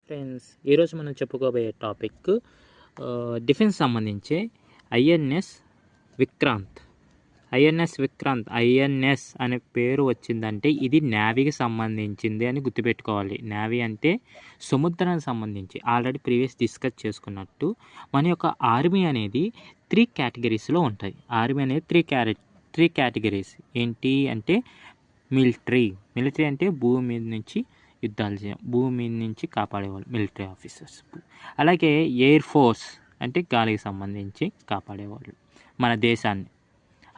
Friends, ఈరోజు మనం చెప్పుకోబోయే టాపిక్ డిఫెన్స్ సంబంధించి ఐఎన్ఎస్ విక్రాంత్. ఐఎన్ఎస్ అనే పేరు వచ్చిందంటే ఇది నేవీకి సంబంధించింది అని గుర్తుపెట్టుకోవాలి. నేవీ అంటే సముద్రానికి సంబంధించి. ఆల్రెడీ ప్రీవియస్ డిస్కస్ చేసుకున్నట్టు మన యొక్క ఆర్మీ అనేది 3 కేటగిరీస్లో ఉంటాయి. ఆర్మీ అనేది 3 కేటగిరీస్. ఏంటి అంటే మిలిటరీ అంటే భూమి మీద నుంచి యుద్ధాలు చేయం, భూమి మీద నుంచి కాపాడేవాళ్ళు మిలిటరీ ఆఫీసర్స్. అలాగే ఎయిర్ ఫోర్స్ అంటే గాలికి సంబంధించి కాపాడేవాళ్ళు మన దేశాన్ని.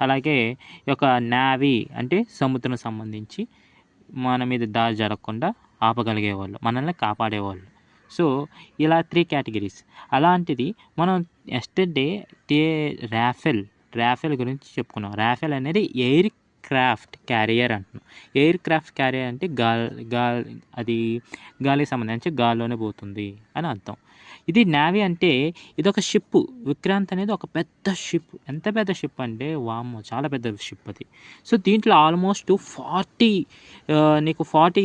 అలాగే ఈ యొక్క నేవీ అంటే సముద్రం సంబంధించి మన మీద దాడి జరగకుండా ఆపగలిగేవాళ్ళు, మనల్ని కాపాడేవాళ్ళు. సో ఇలా 3 కేటగిరీస్. అలాంటిది మనం ఎస్టర్డే రాఫెల్ గురించి చెప్పుకున్నాం. రాఫెల్ అనేది ఎయిర్ క్రాఫ్ట్ క్యారియర్ అంటున్నాం. ఎయిర్ క్రాఫ్ట్ క్యారియర్ అంటే అది గాలికి సంబంధించి గాల్లోనే పోతుంది అని అర్థం. ఇది నేవీ అంటే ఇది ఒక షిప్. విక్రాంత్ అనేది ఒక పెద్ద షిప్. ఎంత పెద్ద షిప్ అంటే వామ్మో, చాలా పెద్ద షిప్ అది. సో దీంట్లో ఆల్మోస్ట్ 40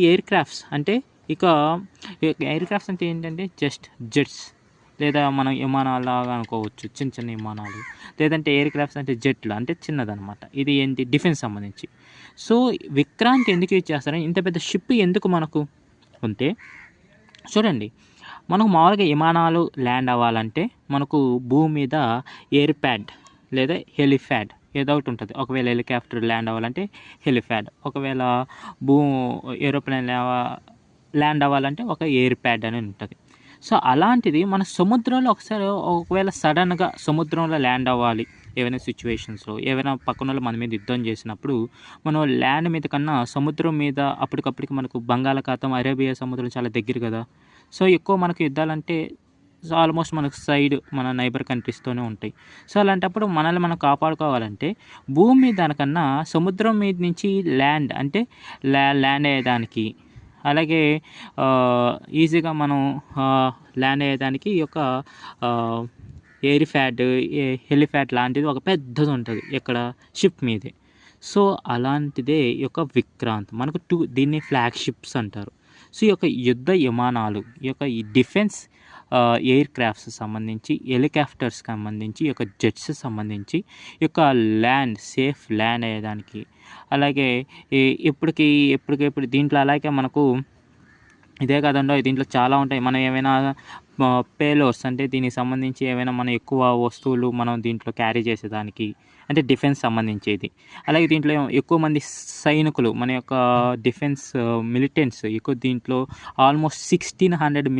ఎయిర్ క్రాఫ్ట్స్. అంటే ఇక ఎయిర్ క్రాఫ్ట్స్ అంటే ఏంటంటే జస్ట్ జెట్స్, లేదా మనం విమానాలాగా అనుకోవచ్చు, చిన్న చిన్న విమానాలు. లేదంటే ఎయిర్ క్రాఫ్ట్స్ అంటే జెట్లు, అంటే చిన్నదనమాట. ఇది ఏంటి, డిఫెన్స్ సంబంధించి. సో విక్రాంత్ ఎందుకు యూజ్ చేస్తారని, ఇంత పెద్ద షిప్ ఎందుకు మనకు ఉంటే చూడండి. మనకు మామూలుగా విమానాలు ల్యాండ్ అవ్వాలంటే మనకు భూమి మీద ఎయిర్ ప్యాడ్ లేదా హెలిప్యాడ్ ఏదో ఒకటి ఉంటుంది. ఒకవేళ హెలికాప్టర్ ల్యాండ్ అవ్వాలంటే హెలిప్యాడ్, ఒకవేళ ఏరోప్లేన్ ల్యాండ్ అవ్వాలంటే ఒక ఎయిర్ ప్యాడ్ అని ఉంటుంది. సో అలాంటిది మన సముద్రంలో ఒకవేళ సడన్గా సముద్రంలో ల్యాండ్ అవ్వాలి, ఏవైనా సిచ్యువేషన్స్లో, ఏవైనా పక్కన వాళ్ళు మన మీద యుద్ధం చేసినప్పుడు మనం ల్యాండ్ మీద కన్నా సముద్రం మీద అప్పటికప్పటికి మనకు బంగాళాఖాతం, అరేబియా సముద్రం చాలా దగ్గర కదా. సో ఎక్కువ మనకు యుద్ధాలంటే ఆల్మోస్ట్ మనకు సైడ్ మన నైబర్ కంట్రీస్తోనే ఉంటాయి. సో అలాంటప్పుడు మనల్ని మనం కాపాడుకోవాలంటే భూమి మీద దానికన్నా సముద్రం మీద నుంచి ల్యాండ్ అంటే ల్యాండ్ అయ్యేదానికి, అలాగే ఈజీగా మనం ల్యాండ్ అయ్యేదానికి ఈ యొక్క హెలిప్యాడ్ లాంటిది ఒక పెద్దది ఉంటుంది ఇక్కడ షిప్ మీదే. సో అలాంటిదే ఈ యొక్క విక్రాంత్. మనకు దీన్ని ఫ్లాగ్ షిప్స్ అంటారు. సో ఈ యొక్క యుద్ధ విమానాలు, ఈ యొక్క డిఫెన్స్ ఎయిర్ క్రాఫ్ట్స్ సంబంధించి, హెలికాప్టర్స్కి సంబంధించి, ఈ యొక్క జెట్స్ సంబంధించి, ఈ యొక్క సేఫ్ ల్యాండ్ అయ్యేదానికి, అలాగే ఎప్పటికెప్పుడు దీంట్లో అలాగే మనకు ఇదే కాదండో, దీంట్లో చాలా ఉంటాయి. మనం ఏమైనా పేలోడ్స్ అంటే దీనికి సంబంధించి ఏమైనా మనం ఎక్కువ వస్తువులు మనం దీంట్లో క్యారీ చేసేదానికి, అంటే డిఫెన్స్ సంబంధించేది. అలాగే దీంట్లో ఎక్కువ మంది సైనికులు, మన యొక్క డిఫెన్స్ మిలిటెంట్స్ ఎక్కువ దీంట్లో ఆల్మోస్ట్ 1600